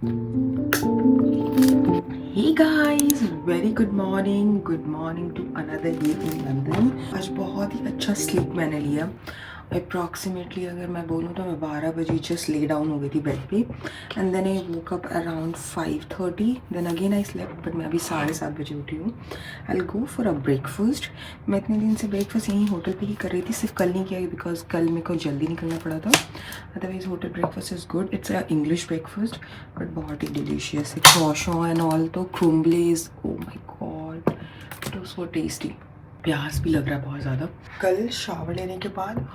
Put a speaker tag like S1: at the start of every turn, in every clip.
S1: Hey guys, very good morning to another day in London। आज बहुत ही अच्छा स्लीप मैंने लिया। अप्रॉक्सीमेटली अगर मैं बोलूँ तो मैं 12 बजे जस्ट ले डाउन हो गई थी बेड पे and then I woke up around 5:30। Then again I slept but मैं अभी 7:30 बजे उठी हूँ। I will go for a breakfast. मैं इतने दिन से ब्रेकफास्ट यहीं होटल पे ही कर रही थी, सिर्फ कल नहीं किया बिकॉज कल मेरे को जल्दी निकलना पड़ा था। Otherwise hotel breakfast is good, it's a English breakfast but बहुत ही डिलीशियस है। क्रॉशॉ एंड ऑल तो क्रूम्बलेज, oh my god, it was so tasty. प्यास भी लग रहा है बहुत ज़्यादा। कल शावर लेने के बाद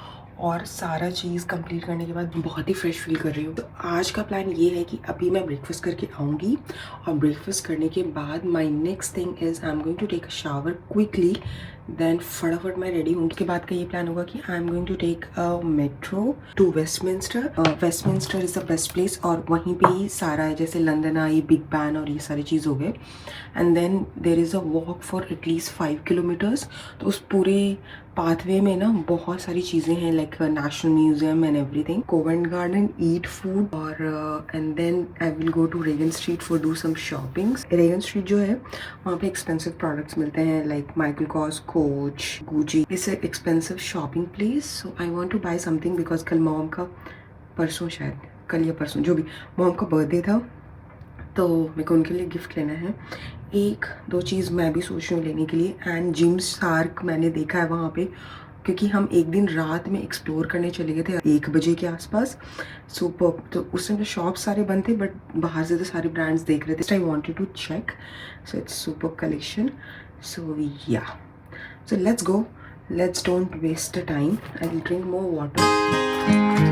S1: और सारा चीज़ कंप्लीट करने के बाद बहुत ही फ्रेश फील कर रही हूँ। तो आज का प्लान ये है कि अभी मैं ब्रेकफास्ट करके आऊँगी और ब्रेकफास्ट करने के बाद my next thing is I am going to take a shower quickly. Then फटाफट मैं रेडी हूँ। उसके बाद का ये प्लान होगा कि I am going to take a metro to Westminster. Westminster is the best place और वहीं पे ही सारा है, जैसे लंदन आई, बिग बैन और ये सारी चीज़ हो गए। And then there is a walk for at least 5 kilometres. तो उस पूरे पाथवे में ना बहुत सारी चीज़ें हैं, like National Museum and everything, Covent Garden, eat food और and then I will go to Regent Street for do some shoppings. Regent Street जो है वहाँ पे एक्सपेंसिव प्रोडक्ट्स मिलते हैं, like Michael Kors, Coach, Gucci. It's expensive shopping place, so I want to buy something because कल mom का, परसों शायद, कल या परसों जो भी, मॉम का बर्थडे था तो मेरे को उनके लिए गिफ्ट लेना है। एक दो चीज़ मैं भी सोच रही हूँ लेने के लिए। एंड जिम शार्क मैंने देखा है वहाँ पे, क्योंकि हम एक दिन रात में एक्सप्लोर करने चले गए थे 1 बजे के आसपास। सुपर, तो उस टाइम तो शॉप सारे बंद थे बट बाहर से तो सारे ब्रांड्स देख रहे थे। I wanted to check, so it's super collection. So yeah, so let's go, let's don't waste the time. I will drink more water.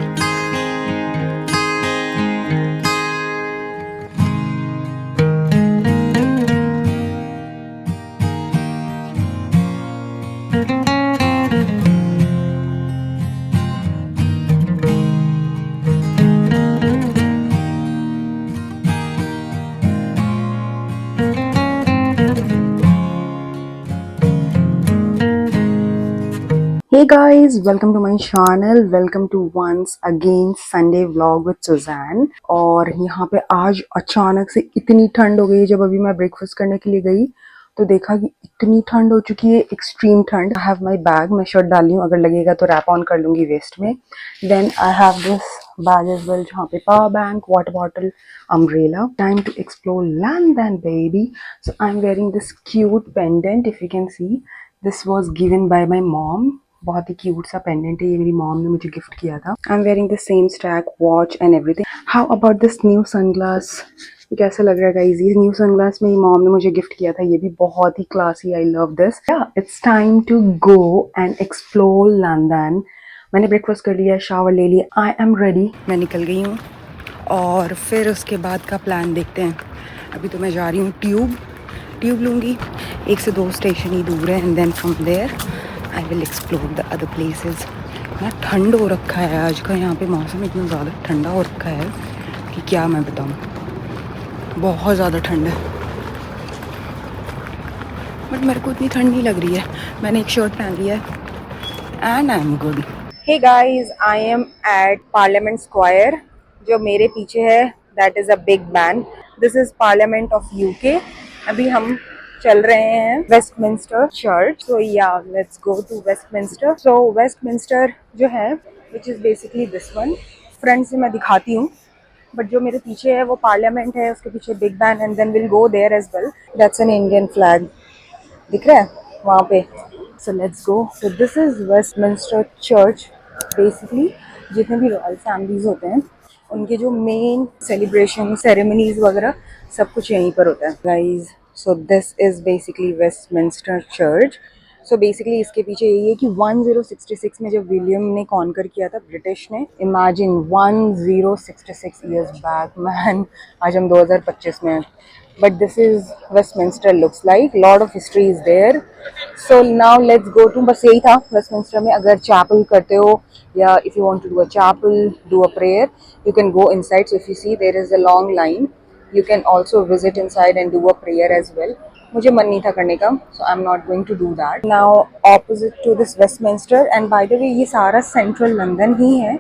S1: Hey guys, welcome to my channel, welcome to once again Sunday vlog with Suzanne। और यहाँ पे आज अचानक से इतनी ठंड हो गई। जब अभी मैं ब्रेकफास्ट करने के लिए गई तो देखा कि इतनी ठंड हो चुकी है, एक्सट्रीम ठंड। आई हैव माई बैग, मैं शर्ट डाली हूँ, अगर लगेगा तो रैप ऑन कर लूँगी वेस्ट में। Then I have this bag as well, जहाँ पे power bank, water bottle, umbrella. Time to explore London baby. So I am wearing this cute pendant, if you can see, this was given by my mom. बहुत ही cute सा pendant है, ये मेरी mom ने मुझे गिफ्ट किया था। आई am wearing the same stack, watch and everything. How about this new sunglass, कैसा लग रहा है गाइस? ये न्यू सनग्लास मेरी मॉम ने मुझे गिफ्ट किया था, ये भी बहुत ही classy. I love this. It's time to go and explore London. मैंने ब्रेकफास्ट कर लिया, शावर ले लिया, आई एम रेडी, मैं निकल गई हूँ। और फिर उसके बाद का प्लान देखते हैं। अभी तो मैं जा रही हूँ ट्यूब लूँगी, 1 से 2 स्टेशन ही दूर है and then from there I will explore the other places. इतना ठंड हो रखा है आज का, यहाँ पे मौसम इतना ज़्यादा ठंडा हो रखा है कि क्या मैं बताऊँ, बहुत ज़्यादा ठंड है। बट मेरे को इतनी ठंड नहीं लग रही है, मैंने एक शर्ट पहन लिया है and I am good. Hey guys, I am at Parliament Square. जो मेरे पीछे है that is a Big Ben, this is parliament of UK. अभी हम चल रहे हैं Westminster church. So ya, let's go to Westminster. So Westminster जो है, which is basically this one. Front से मैं दिखाती हूँ, बट जो मेरे पीछे है वो पार्लियामेंट है, उसके पीछे Big Ben and then will go there as well. That's an Indian flag, दिख रहा है वहाँ पे। So let's go. तो this is Westminster church. Basically जितने भी रॉयल फैमिलीज होते हैं उनके जो मेन सेलिब्रेशन, सेरेमनीज वगैरह सब कुछ यहीं पर होता है guys. So this is basically Westminster church. So basically इसके पीछे यही है कि 1066 में जब विलियम ने कॉन्कर किया था ब्रिटिश ने, इमेजिन 1066 ईयर्स बैक मैन। आज हम 2025 में हैं, but this is Westminster looks like, lot of history is there. So now let's go to, बस यही था वेस्टमिंस्टर में। अगर चैपल करते हो या if you want to do a chapel, do a prayer, you can go inside. So if you see there is a long line, you can also visit inside and do a prayer as well. मुझे मन नहीं था करने का, so I'm not going to do that. Now opposite to this Westminster, and by the way ये सारा central London ही है।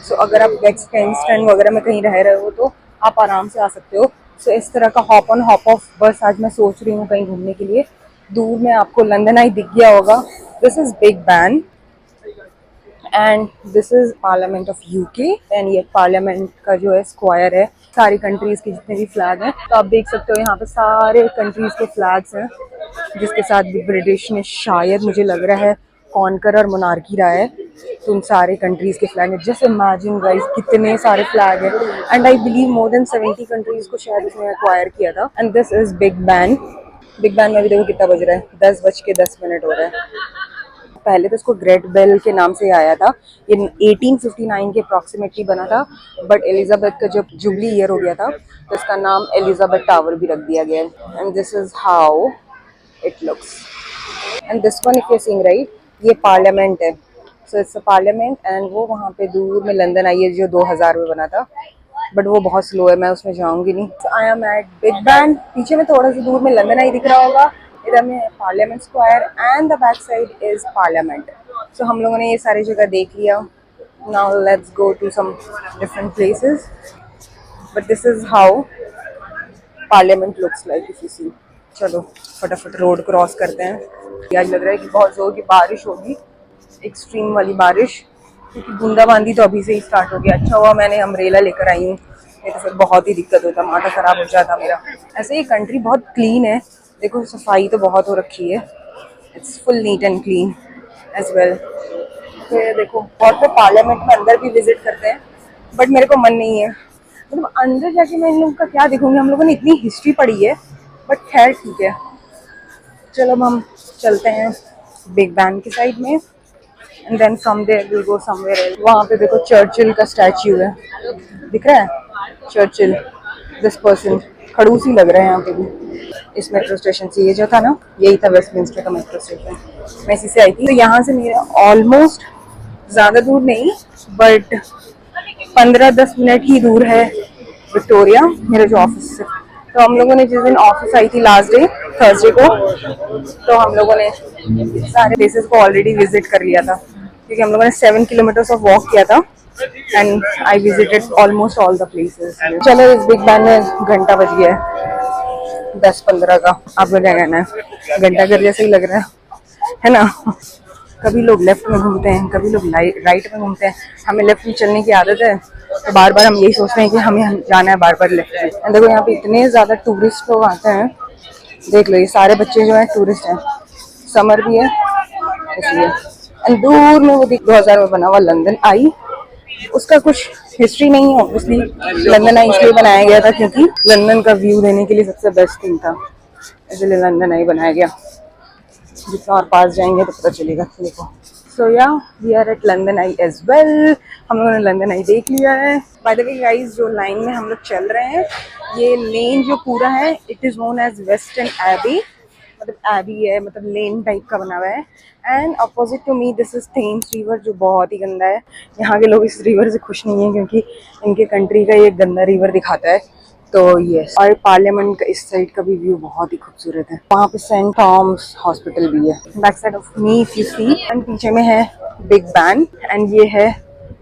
S1: सो अगर आप वेस्टमिंस्टर वगैरह में कहीं रह रहे हो तो
S2: आप आराम से आ सकते हो। सो इस तरह का हॉप ऑन हॉप ऑफ बस आज मैं सोच रही हूँ कहीं घूमने के लिए। दूर में आपको लंदन आई दिख गया होगा, this is big Ben and this is parliament of UK. And ये पार्लियामेंट का जो है स्क्वायर है, सारी कंट्रीज के जितने भी फ्लैग हैं, तो आप देख सकते हो यहाँ पे सारे कंट्रीज के फ्लैग्स हैं, जिसके साथ भी ब्रिटिश ने शायद मुझे लग रहा है कॉन्कर और मोनार्की रहा है, तो उन सारे कंट्रीज के फ्लैग हैं। जस्ट इमेजिन गाइस कितने सारे फ्लैग हैं, and I believe more than 70 countries को शायद इसने एक्वायर किया था। And this is Big Ben. Big Ben में भी देखो कितना बज रहा है, 10:10 हो रहा है। पहले तो इसको ग्रेट बेल के नाम से आया था, ये 1859 के अप्रॉक्सीमेटली बना था, बट एलिजाबेथ का जब जुबली ईयर हो गया था तो इसका नाम एलिजाबेथ टावर भी रख दिया गया है। And this is how it looks. And this one if you seeing right, ये पार्लियामेंट है, so it's a parliament. And वो वहाँ पे दूर में लंदन आई है जो 2000 में बना था, बट वो बहुत स्लो है, मैं उसमें जाऊंगी नहीं। I am at Big Ben, पीछे में थोड़ा सा दूर में लंदन आई दिख रहा होगा, इधर में Parliament Square and the back side is parliament. So हम लोगों ने ये सारी जगह देख लिया। Now let's go to some different places, but this is how parliament looks like if you see. चलो फटाफट रोड क्रॉस करते हैं। आज लग रहा है कि बहुत जोर की बारिश होगी, एक्सट्रीम वाली बारिश, क्योंकि बूंदाबांदी तो अभी से ही स्टार्ट हो गया। अच्छा हुआ मैंने अम्ब्रेला लेकर आई हूँ, नहीं तो फिर बहुत ही दिक्कत होता, माथा खराब हो जाता मेरा। ऐसे ये कंट्री बहुत क्लीन है, देखो सफाई तो बहुत हो रखी है, it's full neat and clean as well. फिर देखो बहुत लोग पार्लियामेंट में अंदर भी विजिट करते हैं, बट मेरे को मन नहीं है, मतलब अंदर जाके मैं इन लोगों का क्या देखूंगी, हम लोगों ने इतनी हिस्ट्री पढ़ी है, बट खैर ठीक है। चलो अब हम चलते हैं बिग बैन की साइड में, and then from there will go somewhere else. वहाँ पे देखो चर्चिल का स्टैच्यू है, दिख रहा है चर्चिल, दिस पर्सन खड़ूस ही लग रहा है यहाँ पे भी। इस मेट्रो स्टेशन से, ये जो था ना यही था वेस्टमिंस्टर का मेट्रो स्टेशन, मैं इसी से आई थी। तो यहाँ से मेरा ऑलमोस्ट ज़्यादा दूर नहीं, बट 15-10 मिनट ही दूर है विक्टोरिया, मेरे जो ऑफिस से। तो हम लोगों ने जिस दिन ऑफिस आई थी लास्ट डे थर्सडे को, तो हम लोगों ने सारे प्लेसेस को ऑलरेडी विजिट कर लिया था, क्योंकि हम लोगों ने 7 किलोमीटर्स ऑफ वॉक किया था, and I visited almost all the places. चलो इस बिग बैन में घंटा बज गया है 10-15 का, आपको क्या कहना है? घंटा घर जैसे ही लग रहा है ना? कभी लोग लेफ्ट में घूमते हैं, कभी लोग राइट में घूमते हैं, हमें लेफ्ट में चलने की आदत है, तो बार बार हम यही सोचते हैं कि हमें जाना है बार बार लेफ्ट में। देखो यहाँ पे इतने ज़्यादा टूरिस्ट लोग आते हैं, देख लो ये सारे बच्चे जो हैं टूरिस्ट हैं, समर भी है इसलिए। एंड दूर में वो 2000 में बना हुआ लंदन आई, उसका कुछ हिस्ट्री नहीं है ऑब्वियसली, लंदन आई इसलिए बनाया गया था क्योंकि लंदन का व्यू देने के लिए सबसे बेस्ट थिंग था, इसलिए लंदन आई बनाया गया। जितना और पास जाएंगे तो पता चलेगा। देखो so ya we are at London Eye as well, हम लोगों ने लंदन आई देख लिया है। बाय द वे गाइस, जो लाइन में हम लोग चल रहे हैं, ये लेन जो पूरा है it is known as western abbey, मतलब एबी है, मतलब लेन टाइप का बना हुआ है। And opposite to me this is Thames river, जो बहुत ही गंदा है। यहाँ के लोग इस रिवर से खुश नहीं है क्योंकि इनके कंट्री का ये गंदा रिवर दिखाता है। तो यस, और पार्लियामेंट का इस साइड का भी व्यू बहुत ही खूबसूरत है। वहाँ पे सेंट थॉम्स हॉस्पिटल भी है back side of me if you see. And पीछे में है बिग बैन एंड ये है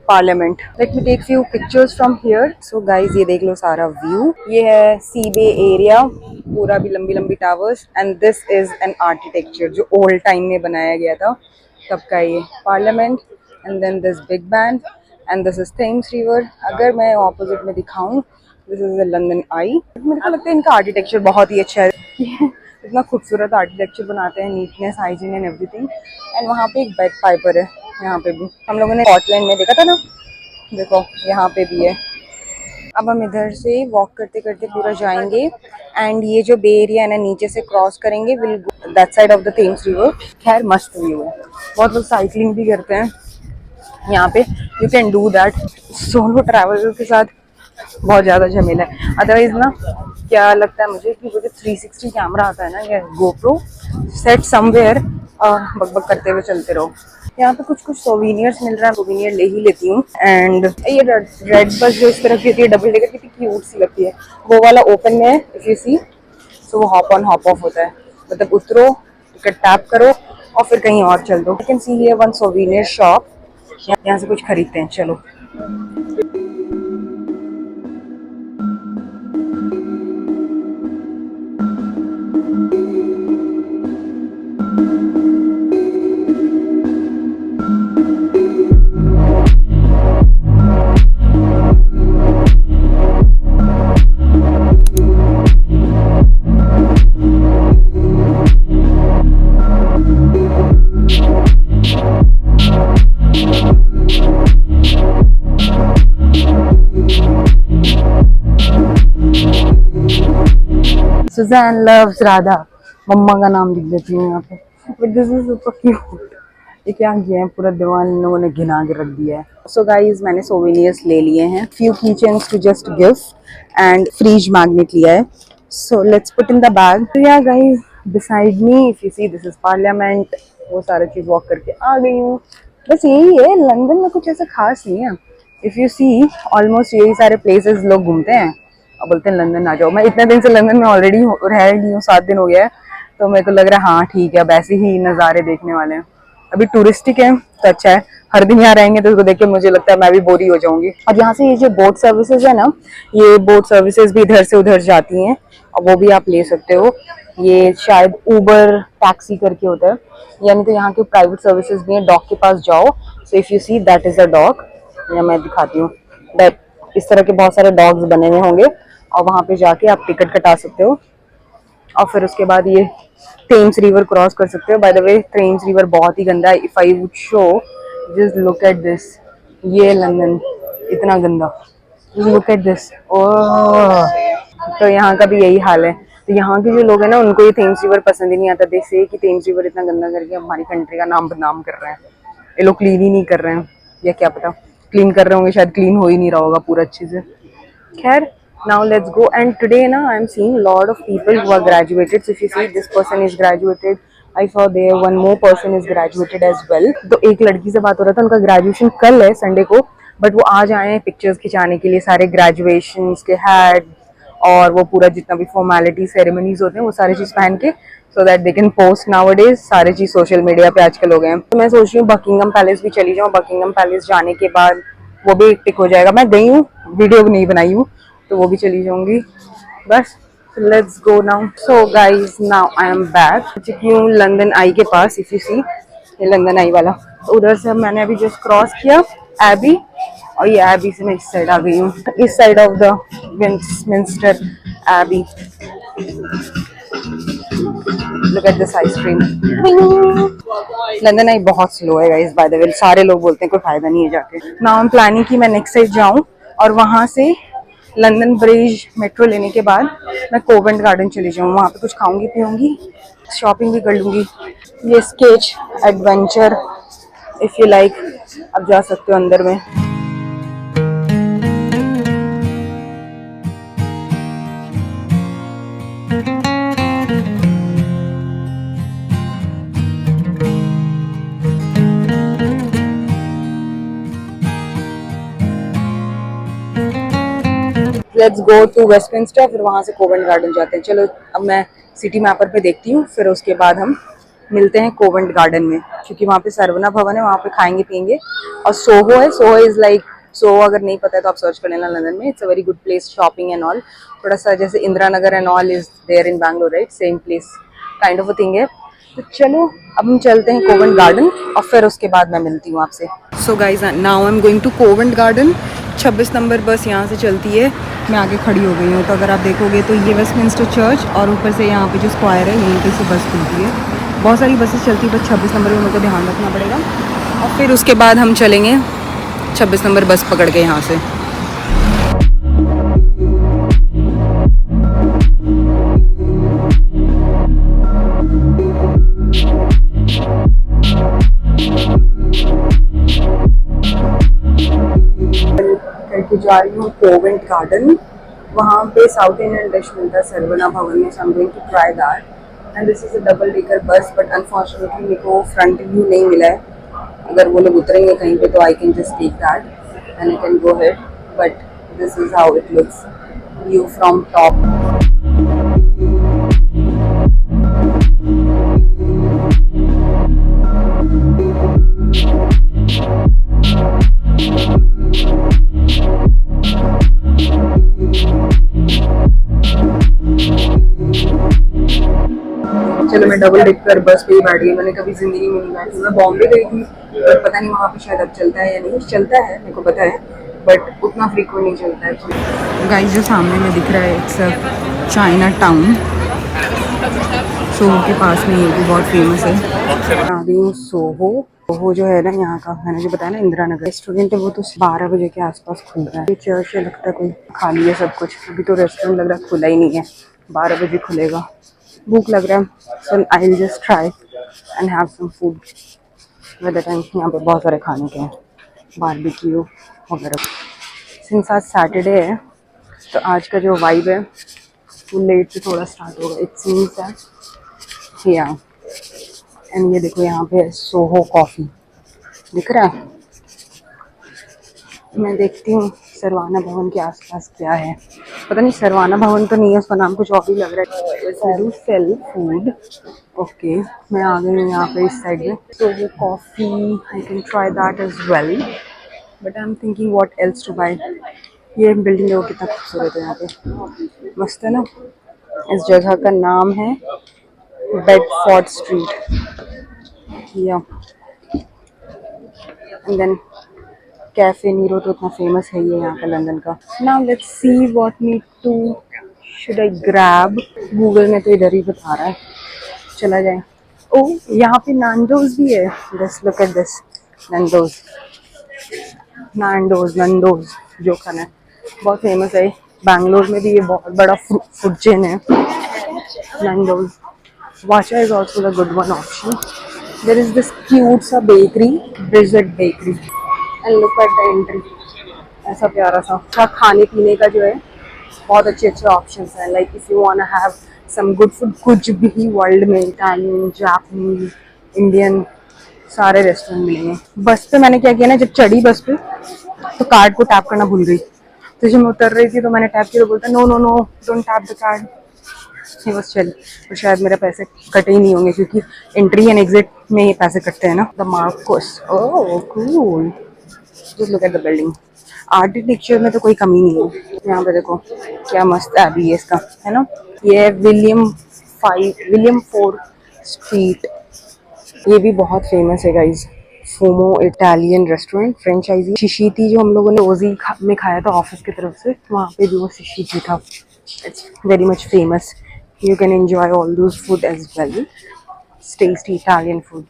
S2: parliament. Let me take few pictures from here. So guys ये देख लो सारा व्यू, ये है सी बे एरिया, पूरा भी लंबी लंबी towers. And this is an architecture जो ओल्ड टाइम में बनाया गया था तब का, ये parliament. And then this Big Ben and this is Thames river. अगर मैं ऑपोजिट में दिखाऊं, this is the London Eye. मेरे को लगता है इनका आर्किटेक्चर बहुत ही अच्छा है इतना खूबसूरत आर्किटेक्चर बनाते हैं, neatness, hygiene and everything. And वहाँ पे एक बैग पाइपर है, यहाँ पे भी हम लोगों ने स्कॉटलैंड में देखा था ना, देखो यहाँ पे भी है। अब हम इधर से वॉक करते करते पूरा जाएंगे, एंड ये जो बे एरिया है ना नीचे से क्रॉस करेंगे, will go that side of the Thames river. खैर मस्त व्यू है, बहुत लोग साइकिलिंग भी करते हैं यहाँ पे, you can do that. Solo traveller के साथ बहुत ज़्यादा झमेला है, अदरवाइज ना क्या लगता है मुझे कि वो जो 360 कैमरा आता है ना, या गोप्रो सेट समवेयर और बकबक करते हुए चलते रहो। यहाँ पे कुछ कुछ सोवीनियर्स मिल रहा है, सोवीनियर ले ही लेती हूँ। एंड ये रेड बस जो इस तरह की होती है डबल डेकर, कितनी क्यूट सी लगती है, वो वाला ओपन में है इफ यू सी। सो वो हॉप ऑन हॉप ऑफ होता है, मतलब उतरो, टिकट टैप करो और फिर कहीं और चल दो। You can see here one souvenir shop, यहाँ से कुछ खरीदते हैं। चलो सुजैन लव्स राधा, मम्मा का नाम लिख देती हूँ यहाँ पे। But this is super cute. ये क्या किया है, पूरा दीवार इन लोगों ने घिना के रख दिया है। सो गाइज मैंने सोवेनियर्स ले लिए हैं, फ्यू की chains to just gift and fridge magnet लिया है। So let's put in the bag. Yeah guys beside me if you see this is parliament. वो सारा चीज वॉक करके आ गई हूँ। बस यही है, लंदन में कुछ ऐसा खास नहीं है। इफ यू सी ऑलमोस्ट यही सारे प्लेसेस लोग घूमते हैं और बोलते हैं लंदन आ जाओ। मैं इतने दिन से लंदन में ऑलरेडी रह रही हूँ, 7 दिन हो गया है, तो मेरे को लग रहा है हाँ ठीक है, अब ऐसे ही नज़ारे देखने वाले हैं। अभी टूरिस्टिक है तो अच्छा है, हर दिन यहाँ रहेंगे तो उसको देख के मुझे लगता है मैं भी बोरी हो जाऊंगी। और यहाँ से ये जो बोट सर्विसेज है ना, ये बोट सर्विसेज भी इधर से उधर जाती हैं और वो भी आप ले सकते हो। ये शायद उबर टैक्सी करके होता है, यानी तो यहाँ के प्राइवेट सर्विसेज भी हैं। डॉग के पास जाओ, so if you see that is the dog, या मैं दिखाती हूँ, दैट इस तरह के बहुत सारे डॉग्स बने हुए होंगे और वहाँ पे जाके आप टिकट कटा सकते हो और फिर उसके बाद ये थेम्स रिवर क्रॉस कर सकते हो। Bye the way Thames river बहुत ही गंदा है। If I would show, just look at this, ये लंदन इतना गंदा, लुक एट दिस। ओह, तो यहाँ का भी यही हाल है। तो यहाँ के जो लोग हैं ना, उनको ये थेम्स रिवर पसंद ही नहीं आता। देख से कि थेम्स रिवर इतना गंदा करके हमारी कंट्री का नाम बदनाम कर रहे हैं। ये लोग क्लीन ही नहीं कर रहे हैं, या क्या पता क्लीन कर रहे होंगे, शायद क्लीन हो ही नहीं रहा होगा पूरा अच्छे से। खैर, now let's go. And today now I'm seeing a lot of people who are graduated. So if you see this person is graduated, I saw there one more person is graduated as well. तो एक लड़की से बात हो रहा था, उनका graduation कल है संडे को, बट वो आज आए हैं पिक्चर्स खिंचाने के लिए, सारे ग्रेजुएशन के हैट और वो पूरा जितना भी फॉर्मेलिटी सेरेमनीज होते हैं वो सारी चीज पहन के, so that they can post nowadays. सारी चीज सोशल मीडिया पे आजकल हो गए हैं। तो मैं सोच रही हूँ बकिंगम पैलेस भी चली जाऊँ। बकिंगम पैलेस जाने के बाद वो भी एक टिक हो जाएगा। मैं गई हूँ, वीडियो नहीं बनाई हूँ, तो वो भी चली जाऊंगी। बस let's go now. So guys now I am back. चुकी हूँ लंदन आई के पास। इफ यू सी ये लंदन आई वाला, तो उधर से मैंने अभी जस्ट क्रॉस किया एबी, और ये एबी से मैं इस साइड आ गई हूँ, इस side of the Westminster Abbey. Look at this ice cream. London Eye बहुत स्लो है गाइस, बाय द वे सारे लोग बोलते हैं कोई फायदा नहीं है जाके। नाउ आई एम प्लानिंग कि मैं नेक्स्ट साइड जाऊँ और वहां से लंदन ब्रिज मेट्रो लेने के बाद मैं कोवेंट गार्डन चली जाऊँ। वहाँ पे कुछ खाऊंगी पीऊंगी, शॉपिंग भी कर लूंगी। ये sketch adventure if you like, आप जा सकते हो अंदर में। लेट्स गो टू वेस्टमिंस्टर, फिर वहाँ से कोवेंट गार्डन जाते हैं। चलो अब मैं सिटी मैपर पे देखती हूँ, फिर उसके बाद हम मिलते हैं कोवेंट गार्डन में, क्योंकि वहाँ पे सरवना भवन है, वहाँ पे खाएंगे पियेंगे। और सोहो है, सोहो इज लाइक, सोहो अगर नहीं पता है तो आप सर्च कर लेना लंदन में। It's a very good place shopping and all. थोड़ा सा जैसे Indira Nagar and all is there in Bangalore, right, same place kind of a thing है। तो चलो अब हम चलते हैं कोवेंट गार्डन और फिर उसके बाद मैं मिलती हूँ आपसे। So guys now I am going to Covent Garden. 26 number bus यहाँ से चलती है। मैं आगे खड़ी हो गई हूँ, तो अगर आप देखोगे तो ये वेस्टमिंस्टर चर्च और ऊपर से यहाँ पे जो स्क्वायर है यहीं पे से बस खुलती है। बहुत सारी बसेस चलती है, बस 26 नंबर में मेरे को ध्यान रखना पड़ेगा। और फिर उसके बाद हम चलेंगे 26 नंबर बस पकड़ के यहाँ से। करके जा रही हूँ कोवेंट गार्डन। वहाँ पे साउथ इंडियन डिश मिलता है सरवना भवन में, so I am going to try that. And this is a double decker bus, but unfortunately मेरे को फ्रंट व्यू नहीं मिला है। अगर वो लोग उतरेंगे कहीं पे तो I can just take that and I can go head, but this is how it looks view from top. चलो मैं डबल डेकर बस पे ही बैठ गई। मैंने कभी जिंदगी में नहीं बैठी। मैं बॉम्बे गई थी, बट पता नहीं वहाँ पे शायद अब चलता है या नहीं। चलता है मेरे को पता है, बट उतना फ्रीक्वेंट नहीं चलता है। गाइस जो सामने में दिख रहा है इट्स चाइना टाउन, सोहो के पास में, ये भी बहुत फेमस है। आ गई हूँ सोहो। सोहो जो है ना यहाँ का, मैंने जो बताया ना इंदिरा नगर, रेस्टोरेंट है वो तो 12 बजे के आसपास खुल रहा है। ये चर्च है, लगता है कोई खाली है सब कुछ। अभी तो रेस्टोरेंट लग रहा है खुला ही नहीं है, 12 बजे खुलेगा। भूख लग रहा है, so I will just try and have some food with the time. यहाँ पे बहुत सारे खाने के हैं, बारबेक्यू वगैरह। सिंस आज सैटरडे है तो आज का जो वाइब है वो लेट से थोड़ा स्टार्ट होगा। इट सीन्स है या एंड ये देखो यहाँ पे सोहो कॉफ़ी दिख रहा है। मैं देखती हूँ सरवाना भवन के आसपास क्या है। पता नहीं, सरवाना भवन तो नहीं है, उसका नाम कुछ और ही लग रहा है। Cell food. ओके, मैं आ गई हूँ यहाँ पे इस साइड में। Soho coffee, I can try that as well, but I am thinking what else to buy. ये बिल्डिंग देखो कितना खूबसूरत है, यहाँ पे मस्त है ना। इस जगह का नाम है Bedford street ya and then cafe Nero तो इतना फेमस है ये यहाँ का लंदन का। Now let's see what need to should I grab. Google में तो इधर ही बता रहा है, चला जाए। ओ, यहाँ पे नैंडोज भी है। Just look at this, Nando's Nando's जो खाना है बहुत फेमस है। बैंगलोर में भी ये बहुत बड़ा फूड चेन है, Nando's. Wacha is also the good one option. There is this cute सा bakery, Bridget bakery, and look at the entry. ऐसा प्यारा सा अच्छा खाने पीने का जो है बहुत अच्छे अच्छे ऑप्शंस हैं। Like if you want to have some good food, कुछ भी वर्ल्ड में, इटालियन, जापानीज, इंडियन, सारे रेस्टोरेंट मिलेंगे। बस पे मैंने क्या किया ना, जब चढ़ी बस पे तो कार्ड को टैप करना भूल गई। तो जब मैं उतर रही थी तो मैंने टैप किया तो बोलता no no no don't tap the card. He was chill. तो शायद मेरे पैसे कटे ही नहीं होंगे क्योंकि एंट्री एंड एग्जिट में ही पैसे कटते हैं ना। The Marcos, oh cool, just look at the building. Architecture में तो कोई कमी नहीं है। यहाँ पे देखो क्या मस्त एबी है इसका, है ना। ये है विलियम 4 स्ट्रीट। ये भी बहुत फेमस है guys. Fomo Italian restaurant, franchise. शिशीती जो हम लोगों ने ओजी में खाया था ऑफिस की तरफ से, वहाँ पे भी वो शिशीती था। It's very much famous. You can enjoy all those food as well. Tasty Italian food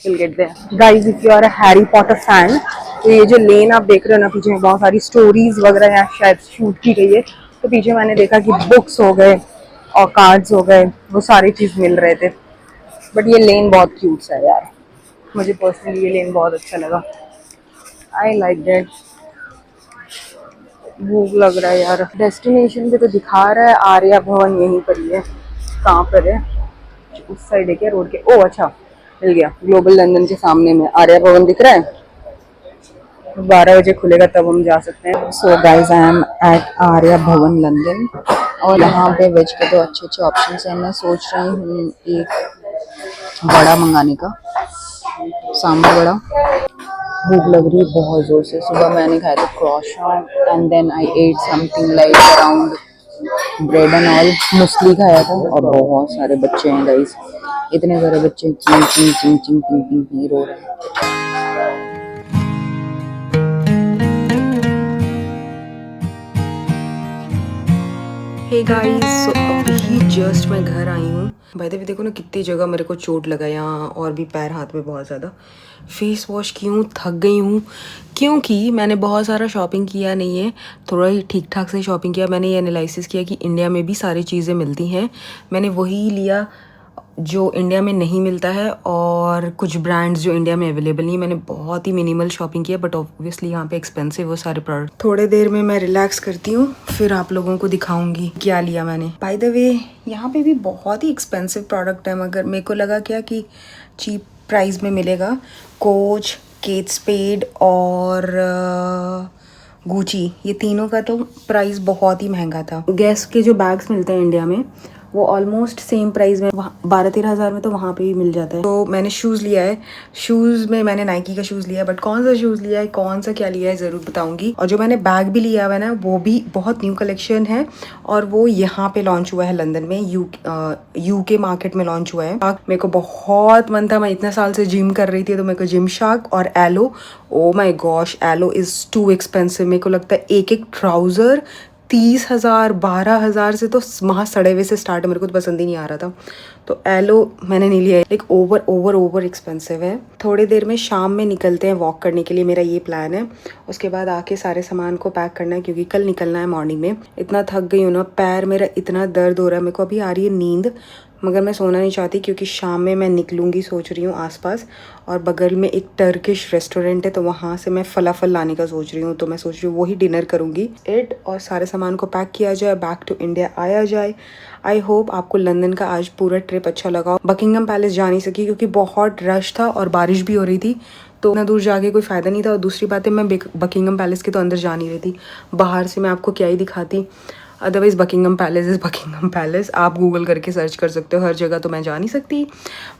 S2: will get there. Guys if you are a Harry Potter fan, तो ये जो लेन आप देख रहे हो ना, पीछे में बहुत सारी स्टोरीज वगैरह यहाँ शायद शूट की गई है। तो पीछे मैंने देखा कि बुक्स हो गए और कार्ड्स हो गए, वो सारी चीज़ मिल रहे थे। बट ये लेन बहुत क्यूट सा है यार, मुझे पर्सनली ये लेन बहुत अच्छा लगा। I like that. भूख लग रहा है यार। डेस्टिनेशन पे तो दिखा रहा है आर्या भवन यहीं पर ही है। कहाँ पर है? उस साइड है क्या रोड के? ओ अच्छा, मिल गया। ग्लोबल लंदन के सामने में आर्या भवन दिख रहा है। 12 बजे खुलेगा तब हम जा सकते हैं। So guys I am at Arya Bhavan London, और यहाँ पे वेज के तो अच्छे अच्छे ऑप्शन हैं। मैं सोच रही हूँ एक बड़ा मंगाने का, सांभर बड़ा। भूख लग रही है बहुत जोर से। सुबह मैंने खाया था croissant and then I ate something like around bread and all. Muesli खाया था। और बहुत सारे बच्चे हैं गाइस, इतने सारे बच्चे चिंग चिंग चिंग चिंग चिंग चिंग चिंग रो रहे हैं।
S1: हे गाइस, सो अभी जस्ट मैं घर आई हूँ। बाय द वे देखो ना कितनी जगह मेरे को चोट लगा यहाँ, और भी पैर हाथ में बहुत ज़्यादा। फेस वॉश की हूँ, थक गई हूँ क्योंकि मैंने बहुत सारा शॉपिंग किया नहीं है, थोड़ा ही ठीक ठाक से शॉपिंग किया। मैंने ये एनालिसिस किया कि इंडिया में भी सारी चीज़ें मिलती हैं, मैंने वही लिया जो इंडिया में नहीं मिलता है, और कुछ ब्रांड्स जो इंडिया में अवेलेबल नहीं। मैंने बहुत ही मिनिमल शॉपिंग किया, बट ऑब्वियसली यहाँ पे एक्सपेंसिव वो सारे प्रोडक्ट। थोड़े देर में मैं रिलैक्स करती हूँ, फिर आप लोगों को दिखाऊंगी क्या लिया मैंने। बाय द वे यहाँ पे भी बहुत ही एक्सपेंसिव प्रोडक्ट है, मगर मेरे को लगा क्या कि चीप प्राइस में मिलेगा। कोच, केट स्पेड और गुची, ये तीनों का तो प्राइस बहुत ही महंगा था। गैस के जो बैग्स मिलते हैं इंडिया में वो ऑलमोस्ट सेम प्राइस में 12-13 हज़ार में तो वहाँ पे भी मिल जाता है। तो मैंने शूज़ लिया है। शूज़ में मैंने नाइकी का शूज़ लिया है, बट कौन सा शूज़ लिया है, कौन सा क्या लिया है ज़रूर बताऊंगी। और जो मैंने बैग भी लिया हुआ है ना, वो भी बहुत न्यू कलेक्शन है, और वो यहाँ पे लॉन्च हुआ है लंदन में, यूके मार्केट में लॉन्च हुआ है। मेरे को बहुत मन था, मैं इतने साल से जिम कर रही थी, तो मेरे को जिम शार्क और Alo, oh my gosh, Alo is too expensive. मेरे को लगता है एक एक ट्राउज़र
S3: 30,000 12,000 से तो वहाँ सड़े हुए से स्टार्ट, मेरे को तो पसंद ही नहीं आ रहा था, तो एलो मैंने नहीं लिया। लाइक ओवर एक्सपेंसिव है। थोड़ी देर में शाम में निकलते हैं वॉक करने के लिए, मेरा ये प्लान है। उसके बाद आके सारे सामान को पैक करना है क्योंकि कल निकलना है मॉर्निंग में। इतना थक गई हूँ ना, पैर मेरा इतना दर्द हो रहा है, मेरे को अभी आ रही है नींद, मगर मैं सोना नहीं चाहती क्योंकि शाम में मैं निकलूँगी, सोच रही हूँ आसपास। और बगल में एक टर्किश रेस्टोरेंट है, तो वहाँ से मैं फलाफल लाने का सोच रही हूँ, तो मैं सोच रही हूँ वही डिनर करूँगी। और सारे सामान को पैक किया जाए, बैक टू इंडिया आया जाए। आई होप आपको लंदन का आज पूरा ट्रिप अच्छा लगा। बकिंगम पैलेस जा नहीं सकी क्योंकि बहुत रश था और बारिश भी हो रही थी, तो इतना दूर जाके कोई फ़ायदा नहीं था। और दूसरी बात है, मैं बकिंगम पैलेस के तो अंदर जा नहीं रही थी, बाहर से मैं आपको क्या ही दिखाती। Otherwise Buckingham palace is Buckingham palace, आप गूगल करके सर्च कर सकते हो, हर जगह तो मैं जा नहीं सकती,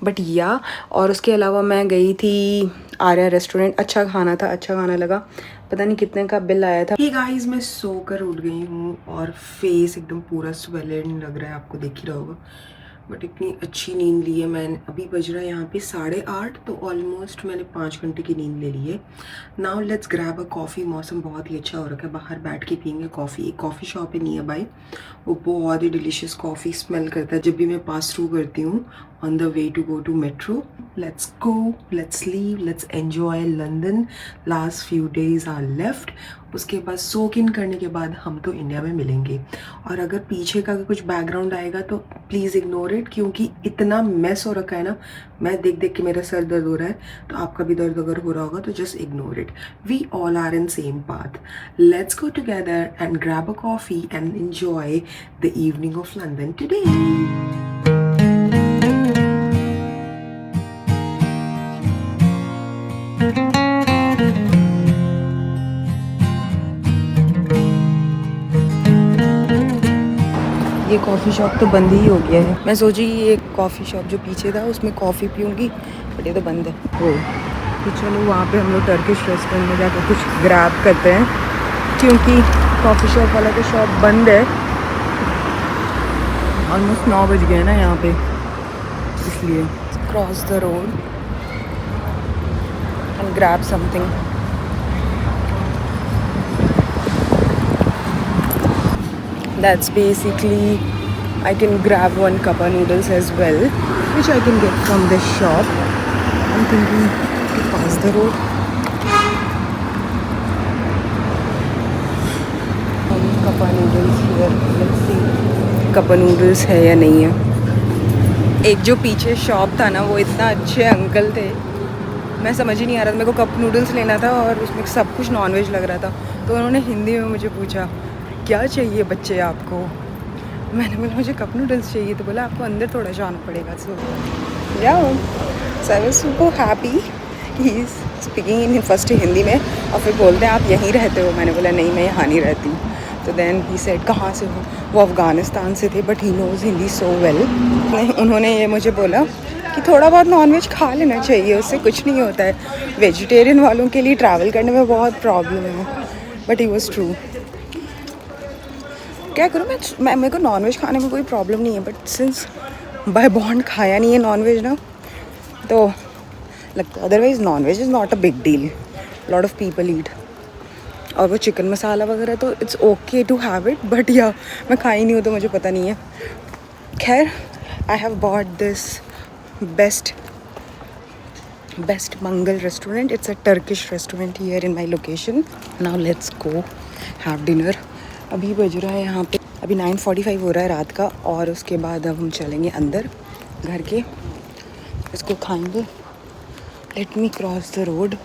S3: बट या। और उसके अलावा मैं गई थी आर्या रेस्टोरेंट, अच्छा खाना था, अच्छा खाना लगा। पता नहीं कितने का बिल आया था।
S1: हे गाइस, मैं सोकर उठ गई हूँ और फेस एकदम पूरा स्वेलेड लग रहा है, आपको देख ही रहा होगा, बट इतनी अच्छी नींद ली है मैंने। अभी बज रहा है यहाँ पे 8:30, तो ऑलमोस्ट मैंने 5 घंटे की नींद ले ली है। Now let's grab a coffee. मौसम बहुत ही अच्छा हो रखा है, बाहर बैठ के पियेंगे कॉफ़ी। एक कॉफ़ी शॉप है नियर बाय, वो बहुत ही डिलीशियस कॉफ़ी स्मेल करता है जब भी मैं पास थ्रू करती हूँ on the way to go to metro. Let's go, let's leave, let's enjoy London. Last few days are left, उसके बाद सोक इन करने के बाद हम तो इंडिया में मिलेंगे। और अगर पीछे का कुछ बैकग्राउंड आएगा तो प्लीज़ इग्नोर इट, क्योंकि इतना मेस हो रखा है ना, मैं देख देख के मेरा सर दर्द हो रहा है, तो आपका भी दर्द अगर हो रहा होगा तो just ignore it. We all are in same path. Let's go together and grab a coffee and enjoy the evening of London today.
S3: ये कॉफ़ी शॉप तो बंद ही हो गया है। मैं सोची ये कॉफ़ी शॉप जो पीछे था उसमें कॉफ़ी पीऊँगी, बट ये तो बंद है। तो चलो वहाँ पे हम लोग टर्किश रेस्टोरेंट में जाकर कुछ ग्रैब करते हैं, क्योंकि कॉफ़ी शॉप वाला तो शॉप बंद है। ऑलमोस्ट 9 बज गए ना यहाँ पे, इसलिए cross the road and grab something. That's basically, I can grab one cup of noodles as well, which I can get from this shop. I'm thinking to pass the road. Cup of noodles here. Let's see cup of noodles है या नहीं है। एक जो पीछे shop था ना, वो इतना अच्छे अंकल थे, मैं समझ ही नहीं आ रहा था। मेरे को कप नूडल्स लेना था और उसमें सब कुछ नॉनवेज लग रहा था, तो उन्होंने हिंदी में मुझे पूछा क्या चाहिए बच्चे आपको। मैंने बोला मुझे कप नूडल्स चाहिए, तो बोला आपको अंदर थोड़ा जाना पड़ेगा। सो या I was super happy he is speaking in first Hindi में, और फिर बोलते हैं आप यहीं रहते हो। मैंने बोला नहीं, मैं यहाँ नहीं रहती। तो देन ही सेड कहाँ से हो। वो अफ़गानिस्तान से थे, but he knows Hindi so well. उन्होंने ये मुझे बोला कि थोड़ा बहुत नॉनवेज खा लेना चाहिए, उससे कुछ नहीं होता है। वेजिटेरियन वालों के लिए ट्रैवल करने में बहुत प्रॉब्लम है, बट ही वॉज ट्रू। क्या करूँ मैं मेरे को नॉनवेज खाने में कोई प्रॉब्लम नहीं है, बट सिंस बाय बॉन्ड खाया नहीं है नॉनवेज ना, तो लगता है। Otherwise non veg is not a big deal, lot of people eat. और वो चिकन मसाला वगैरह तो it's okay to have it, but या मैं खाई नहीं हूँ तो मुझे पता नहीं है। खैर, I have bought this best Mangal restaurant. It's a Turkish restaurant here in my location. Now let's go have dinner. अभी बज रहा है यहाँ पे, अभी 9:45 हो रहा है रात का, और उसके बाद अब हम चलेंगे अंदर घर के, इसको खाएंगे। Let me cross the road.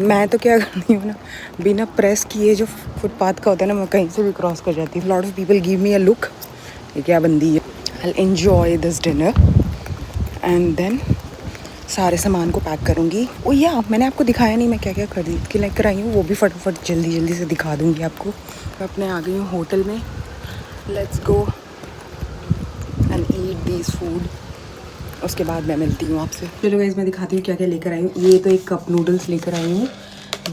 S3: मैं तो क्या करती हूँ ना, बिना प्रेस किए जो फुटपाथ का होता है ना, मैं कहीं से भी क्रॉस कर जाती हूँ। Lot of people give me a look, ये क्या बंदी है। I enjoy this dinner and then सारे सामान को पैक करूँगी। ओ या मैंने आपको दिखाया नहीं मैं क्या क्या खरीद के लेकर आई हूँ, वो भी फटाफट जल्दी से दिखा दूँगी आपको। मैं अपने आ गई हूँ होटल में। Let's go and eat this food, उसके बाद मैं मिलती हूँ आपसे। चलो गाइस, मैं दिखाती हूँ क्या क्या लेकर आई हूँ। ये तो एक कप नूडल्स लेकर आई हूँ।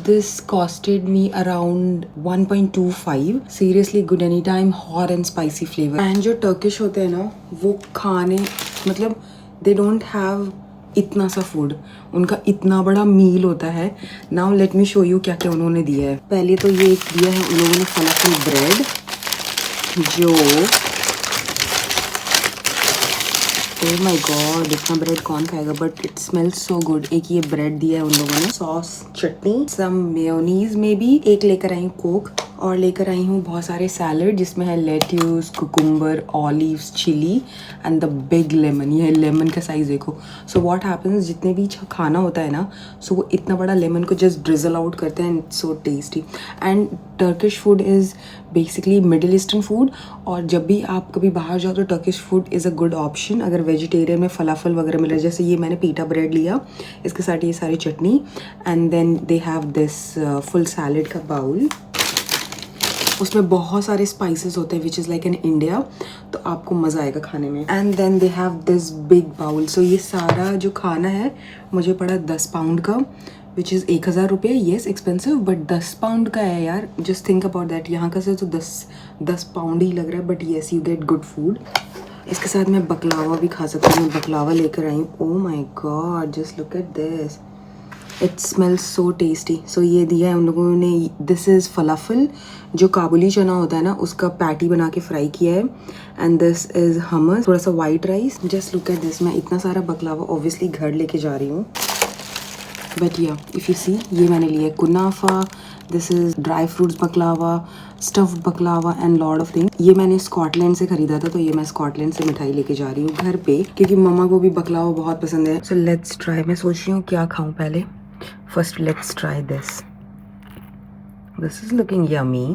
S3: This costed me around 1.25। Seriously good any time, hot and spicy flavour. And जो टर्किश होते हैं ना, वो खाने मतलब दे डोंट हैव इतना सा फूड, उनका इतना बड़ा मील होता है। Now let me show you क्या क्या उन्होंने दिया है। पहले तो ये दिया है उन लोगों ने फलाफल ब्रेड, जो ओह माय गॉड, इतना ब्रेड कौन खाएगा, but it smells so good. एक ये ब्रेड दिया है उन लोगों ने, सॉस, चटनी, सम मेयोनीज में भी। एक लेकर आई हूँ कोक और लेकर आई हूँ बहुत सारे सैलड जिसमें है lettuce, cucumber, olives, chilli and the big lemon. ये लेमन का साइज देखो। सो व्हाट हैपेंस, जितने भी खाना होता है ना, सो वो इतना बड़ा लेमन को जस्ट ड्रिजल आउट करते हैं and it's so tasty. And Turkish food is basically middle eastern food, और जब भी आप कभी बाहर जाओ तो Turkish food is a good option. अगर वेजिटेरियन में फलाफल वगैरह मिल रहा है, जैसे ये मैंने पीटा ब्रेड लिया, इसके साथ ये सारी चटनी, and then they have this full salad का बाउल। उसमें बहुत सारे स्पाइसेस होते हैं which is like in India, तो आपको मज़ा आएगा खाने में। And then they have this big bowl. So ये सारा जो खाना है मुझे पड़ा 10 पाउंड का, विच इज़ 1000 रुपये। येस एक्सपेंसिव, बट 10 पाउंड का है यार। Just think about that. यहाँ का से तो 10 पाउंड ही लग रहा है, but yes you get good food. इसके साथ मैं बकलावा भी खा सकती हूँ। मैं बकलावा लेकर आई हूँ। Oh my god, just look at this, it smells so tasty. So ये दिया है उन लोगों ने। दिस इज़ फलाफल, जो काबुली चना होता है ना, उसका पैटी बना के फ्राई किया है। एंड दिस इज़ हमस, थोड़ा सा white rice. Just look at this. मैं इतना सारा बकलावा ऑब्वियसली घर लेके जा रही हूँ, बट या इफ़ यू सी, ये मैंने लिया है kunafa, this is dry fruits baklava, stuffed baklava and lot of thing. ये मैंने स्कॉटलैंड से ख़रीदा था, तो ये मैं स्कॉटलैंड से मिठाई लेके जा रही हूँ घर पे, क्योंकि मम्मा को भी बकलावा बहुत पसंद है। So let's try. मैं सोच रही हूँ क्या खाऊँ पहले। First let's try this. This is looking yummy.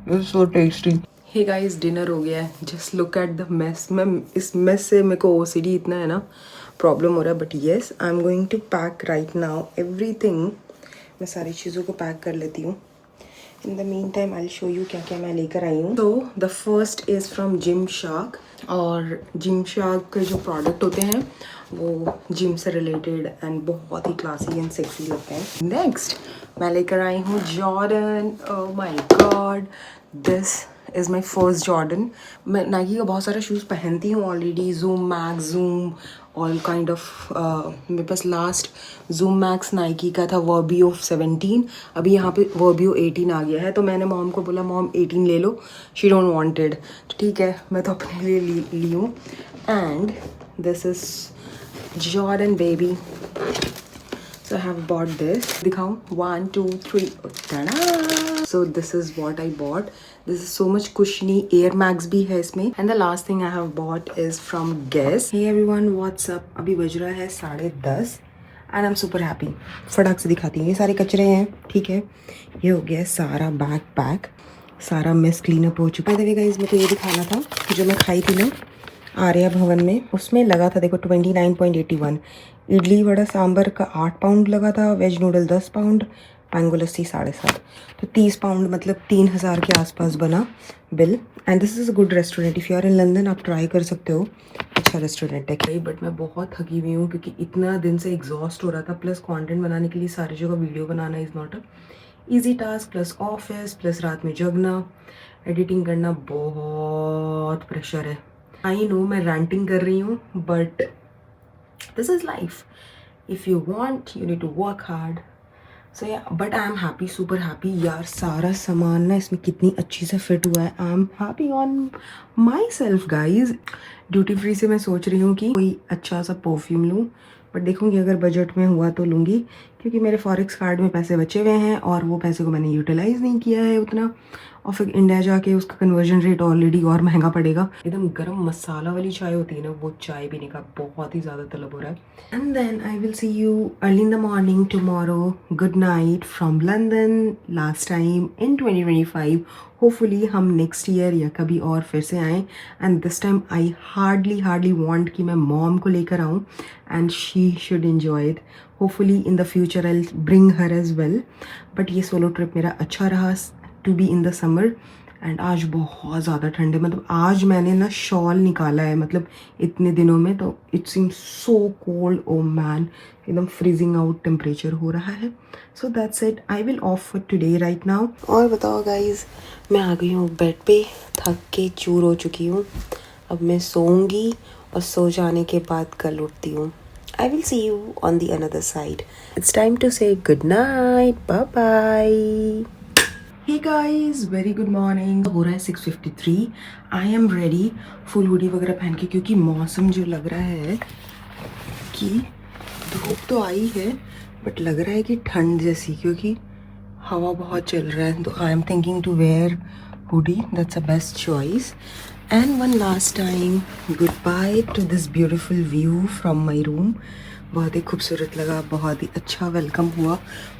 S3: It's so tasty. Hey guys, dinner हो गया है। Just look at the mess. मैं इस मेस से मेरे को ओसीडी इतना है ना, प्रॉब्लम हो रहा है, but yes I am going to pack right now everything. मैं सारी चीज़ों को पैक कर लेती हूँ। In the meantime I show you क्या क्या मैं लेकर आई हूँ। तो the first is from Gymshark, और जिम शार्क के जो प्रोडक्ट होते हैं वो जिम से रिलेटेड एंड बहुत ही क्लासी एंड सेक्सी होते हैं। नेक्स्ट मैं लेकर आई हूँ Jordan. Oh my God, this is my first Jordan. मैं नाइकी का बहुत सारा शूज़ पहनती हूँ already, zoom max, zoom, all kind of. मेरे पास लास्ट जूम मैक्स नाइकी का था, वर्बियो 17। अभी यहाँ पे वर्बियो 18 आ गया है, तो मैंने मॉम को बोला मॉम 18 ले लो, शी डोंट वांटेड। तो ठीक है, मैं तो अपने लिए ली हूँ। And this is Jordan baby. So I have bought this. दिखाऊं 1 2 3, tada! So this is what I bought. This is so much cushiony. Air Max भी है इसमें. And the last thing I have bought is from Guess. Hey everyone, what's up? अभी बज रहा है 10:30 and I'm super happy. फटाक से दिखाती हूँ। ये सारे कचरे हैं, ठीक है। ये हो गया सारा बैग पैक, सारा मेस क्लीन अप हो चुका है। बाय द वे गाइस, मेरे को ये दिखाना था जो मैं खाई थी ना आर्या भवन में, उसमें लगा था देखो 29.81। इडली वड़ा सांभर का 8 पाउंड लगा था, veg noodle 10 pound, mango lassi 7.5, तो 30 पाउंड मतलब 3000 के आसपास बना बिल। And this is a good restaurant. If you are in London आप ट्राई कर सकते हो, अच्छा रेस्टोरेंट है। कहीं बट मैं बहुत थकी हुई हूँ क्योंकि इतना दिन से एग्जॉस्ट हो रहा था, प्लस कंटेंट बनाने के लिए सारी जगह video banana is not a easy task, plus office, plus रात में जगना, एडिटिंग करना, बहुत प्रेशर है। आई नो मैं रैंटिंग कर रही हूँ, but this is life. If you want you need to work hard. So yeah, but I am happy, super happy यार। सारा सामान ना इसमें कितनी अच्छी से फिट हुआ है। आई am happy on my self guys. Duty free से मैं सोच रही हूँ कि कोई अच्छा सा परफ्यूम लूँ, बट देखूँगी अगर बजट में हुआ तो लूँगी, क्योंकि मेरे फॉरेक्स कार्ड में पैसे बचे हुए हैं और वो पैसे को मैंने यूटिलाइज़ नहीं किया है उतना, और फिर इंडिया जाके उसका कन्वर्जन रेट ऑलरेडी और महंगा पड़ेगा। एकदम गरम मसाला वाली चाय होती है ना, वो चाय पीने का बहुत ही ज़्यादा तलब हो रहा है। And then I will see you early in the morning tomorrow. Good night from London, last time in 2025। Hopefully हम नेक्स्ट ईयर या कभी और फिर से आएँ, and this time I hardly want कि मैं मॉम को लेकर आऊँ and she should enjoy it. Hopefully in the future I bring her as well. But ये सोलो ट्रिप मेरा अच्छा रहा to be in the summer. And आज बहुत ज़्यादा ठंड है, मतलब आज मैंने ना शॉल निकाला है, मतलब इतने दिनों में, तो it seems so cold. Oh man, एकदम फ्रीजिंग आउट टेम्परेचर हो रहा है। So that's it, I will of for today right now. और बताओ गाइज, मैं आ गई हूँ बेड पे, थक के चूर हो चुकी हूँ। अब मैं सोऊंगी और सो जाने के बाद कल उठती हूँ।
S4: I will see you on the another side. It's time to say good night. Bye bye.
S1: Hey guys very good morning. हो रहा है 6:53। I am ready full hoodie वगैरह पहन के, क्योंकि मौसम जो लग रहा है कि धूप तो आई है बट लग रहा है कि ठंड जैसी, क्योंकि हवा बहुत चल रहा है। तो I am thinking to wear hoodie, that's a best choice. And one last time goodbye to this beautiful view from my room. बहुत ही खूबसूरत लगा, बहुत ही अच्छा वेलकम हुआ।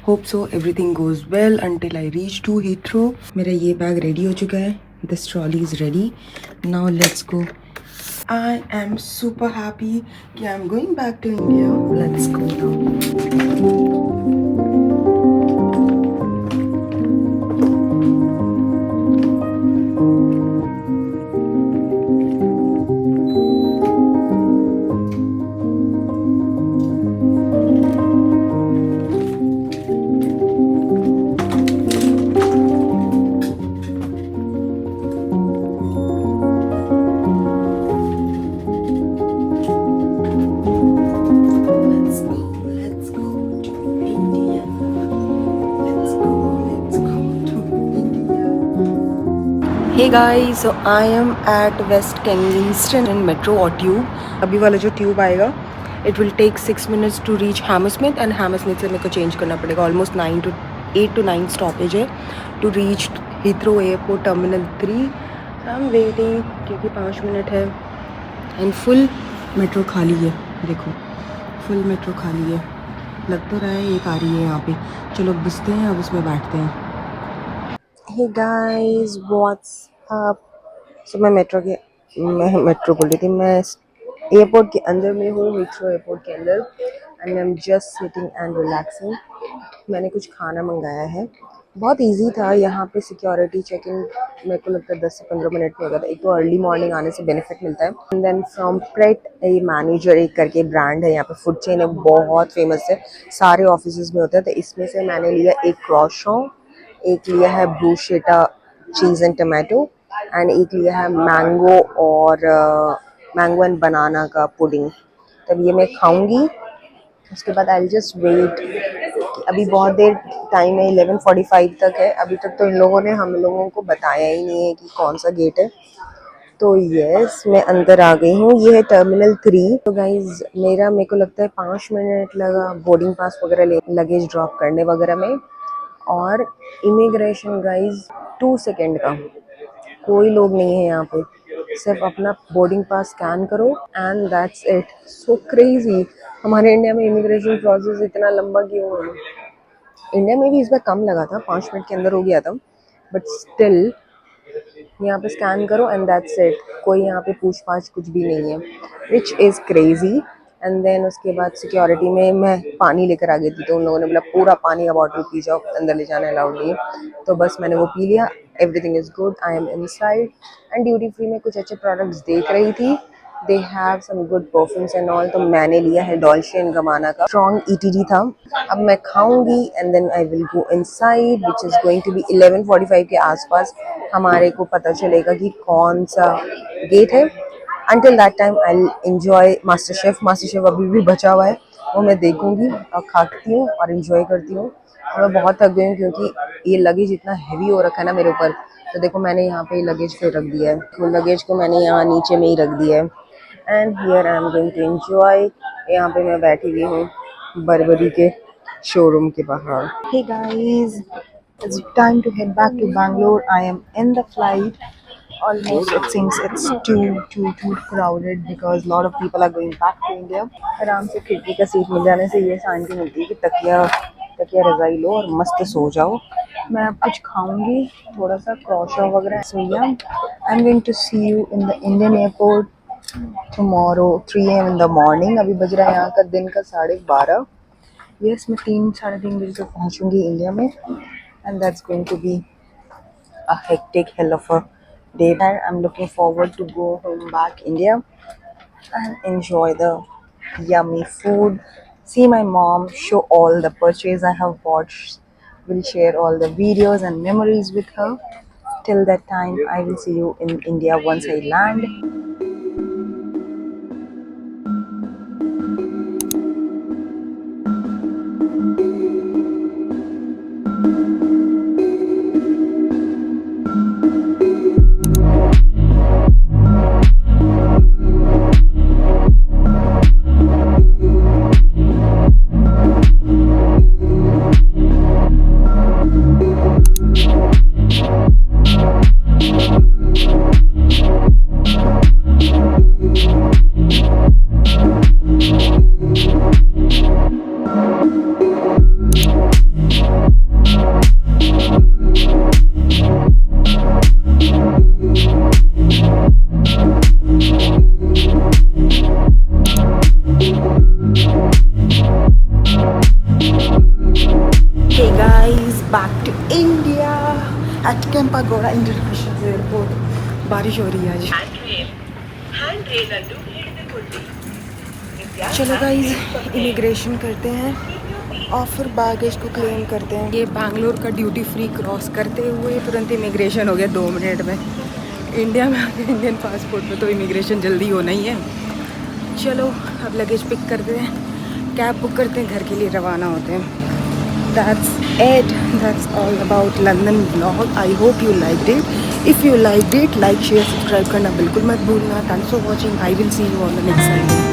S1: Hope so everything goes well until I reach to Heathrow. मेरा ये बैग रेडी हो चुका है, this trolley is ready, now let's go. I am super happy कि I am going back to India. Let's go now. Hey guys, so I am at West Kensington in metro or tube। अभी वाला जो tube आएगा it will take 6 minutes to reach Hammersmith, and Hammersmith से मेरे को change करना पड़ेगा। Almost 8 to 9 stoppage है to reach Heathrow airport terminal 3। I am waiting क्योंकि 5 मिनट है। एंड फुल मेट्रो खाली है, देखो फुल मेट्रो खाली है। लग तो रहा है एक आ रही है यहाँ पे। चलो घुसते हैं, अब उसमें बैठते हैं।
S4: Hey guys, what's up? So मैं मेट्रो बोल रही थी, मैं एयरपोर्ट के अंदर में हूँ, हीथ्रो एयरपोर्ट के अंदर, and I am just sitting and relaxing. मैंने कुछ खाना मंगाया है, बहुत इजी था। यहाँ पे सिक्योरिटी चेकिंग मेरे को लगता है 10 से 15 मिनट में हो गया था। एक तो अर्ली मॉर्निंग आने से बेनिफिट मिलता है। And then from Pret a Manger एक करके ब्रांड है, यहाँ पे फूड चेन है, बहुत फेमस है, सारे ऑफिस में होता है। तो इसमें से मैंने लिया एक क्रॉसॉन, एक लिया है ब्रूशेटा चीज़ एंड टमाटो, एंड एक लिया है मैंगो और मैंगो एंड बनाना का पुडिंग। तब ये मैं खाऊंगी, उसके बाद आई जस्ट वेट। अभी बहुत देर टाइम है, 11:45 तक है। अभी तक तो इन लोगों ने हम लोगों को बताया ही नहीं है कि कौन सा गेट है। तो यस, मैं अंदर आ गई हूँ, ये है टर्मिनल 3। तो गाइज मेरे को लगता है 5 मिनट लगा बोर्डिंग पास वगैरह लगेज ड्रॉप करने वगैरह में, और इमिग्रेशन गाइज 2 सेकेंड का, कोई लोग नहीं है यहाँ पे, सिर्फ अपना बोर्डिंग पास स्कैन करो and that's it. So crazy. हमारे इंडिया में इमिग्रेशन प्रोसेस इतना लंबा क्यों है? इंडिया में भी इस बार कम लगा था, 5 मिनट के अंदर हो गया था, बट स्टिल यहाँ पे स्कैन करो एंड दैट्स इट। कोई यहाँ पे पूछ पाछ कुछ भी नहीं है, which is crazy. And then उसके बाद सिक्योरिटी में मैं पानी लेकर आ गई थी, तो उन लोगों ने बोला पूरा पानी का बॉटल पी जाओ, अंदर ले जाना अलाउड नहीं है। तो बस मैंने वो पी लिया, everything is good, I am inside. And duty free में कुछ अच्छे प्रोडक्ट्स देख रही थी, they have some good perfumes and all. तो मैंने लिया है डॉल्चे एंड गबाना का स्ट्रॉन्ग ईटीडी था। अब मैं खाऊंगी and then I will go inside, which is going to be 11:45 के आसपास। हमारे को पता चलेगा कि कौन सा गेट है। Until that time I'll enjoy master chef अभी भी बचा हुआ है, वो मैं देखूंगी और खाती हूँ और enjoy करती हूँ। और मैं बहुत थक गई हूँ क्योंकि ये लगेज इतना हैवी हो रखा है ना मेरे ऊपर। तो देखो मैंने यहाँ पे लगेज को रख दिया है, तो लगेज को मैंने यहाँ नीचे में ही रख दिया है। And here I am going to enjoy. यहाँ पे मैं बैठी हुई हूँ बर्बरी के शोरूम के बाहर। Hey guys, it's time to head back to Bangalore. I am in the flight. Almost it seems it's too crowded because a lot of people are going back to India. आराम से खिड़की का seat मिल जाने से ये शांति मिलती है कि तकिया रजाई लो और मस्त सो जाओ। मैं अब कुछ खाऊंगी, थोड़ा सा क्रॉशो वगैरह। So yeah, I'm going to see you in the Indian airport tomorrow 3 AM in the morning। अभी बज रहा है यहाँ का दिन का 12:30। यस, मैं 3-3:30 बजे तक पहुँचूंगी इंडिया में, and that's going to be a hectic hell of a day. I'm looking forward to go home back India and enjoy the yummy food, see my mom, show all the purchase I have bought, will share all the videos and memories with her. Till that time I will see you in India once I land.
S3: Hey guys, back to India at Kempagoda International Airport. बारिश हो रही है आज. चलो guys, immigration करते हैं और फिर बैगेज को क्लेम करते हैं. ये बैंगलोर का ड्यूटी फ्री क्रॉस करते हुए तुरंत इमिग्रेशन हो गया 2 मिनट में. इंडिया में आके इंडियन पासपोर्ट पे तो इमिग्रेशन जल्दी होना ही है. चलो अब लगेज पिक करते हैं, कैब बुक करते हैं, घर के लिए रवाना होते हैं. That's it. That's all about London vlog. I hope you liked it. If you liked it, like, share, subscribe करना बिल्कुल मत भूलना. Thanks for watching. I will see you on the next time.